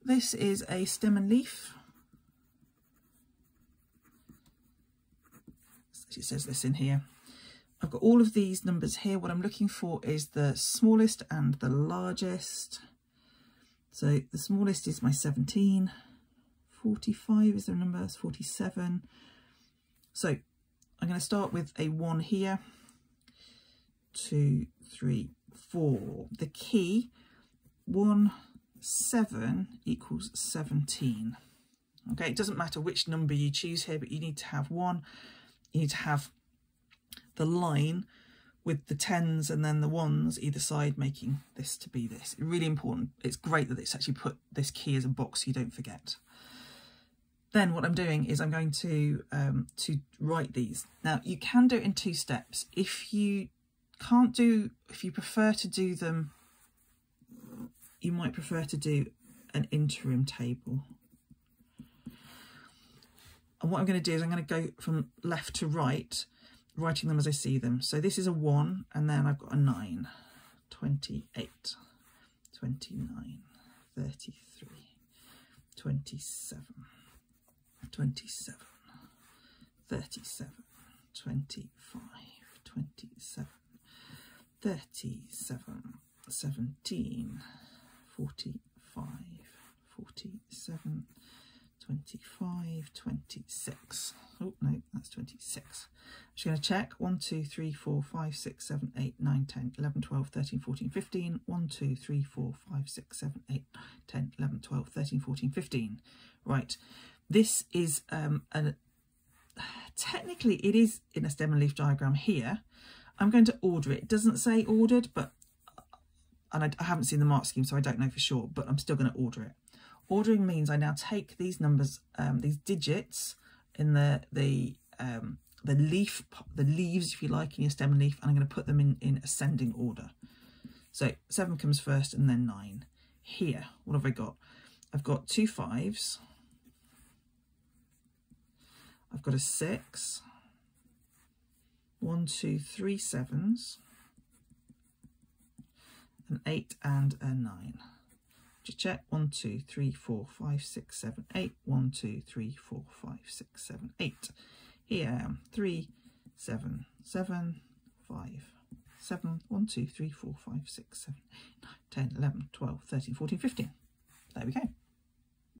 this is a stem and leaf. It says this in here. I've got all of these numbers here. What I'm looking for is the smallest and the largest. So the smallest is my 17. 45 is the number, that's 47. So I'm going to start with a 1 here. 2, 3, 4. The key, 1, 7 equals 17. Okay, it doesn't matter which number you choose here, but you need to have 1. You need to have the line with the 10s and then the 1s either side, making this to be this. Really important. It's great that it's actually put this key as a box so you don't forget. Then what I'm doing is I'm going to write these. Now you can do it in 2 steps. If you prefer to do them, you might prefer to do an interim table. And what I'm going to do is I'm going to go from left to right, writing them as I see them. So this is a 1, and then I've got a 9, 28, 29, 33, 27, 27, 37, 25, 27, 37, 17, 45, 47, 25, 26. Oh no, that's 26. I'm just going to check. 1, 2, 3, 4, 5, 6, 7, 8, 9, 10, 11, 12, 13, 14, 15. 1, 2, 3, 4, 5, 6, 7, 8, 9, 10, 11, 12, 13, 14, 15. Right. This is technically it is in a stem and leaf diagram here. I'm going to order it. It doesn't say ordered, but I haven't seen the mark scheme, so I don't know for sure, but I'm still going to order it. Ordering means I now take these numbers, these digits in the leaves, if you like, in your stem and leaf, and I'm going to put them in ascending order. So 7 comes first and then 9. Here, what have I got? I've got 2 5s. I've got a 6. 1, 2, 3 7s. An 8 and a 9. Just check. 1, 2, 3, 4, 5, 6, 7, 8. 1, 2, 3, 4, 5, 6, 7, 8. Here I am. 3, 7, 7, 5, 7. 1, 2, 3, 4, 5, 6, 7, 8, 9, 10, 11, 12, 13, 14, 15. There we go.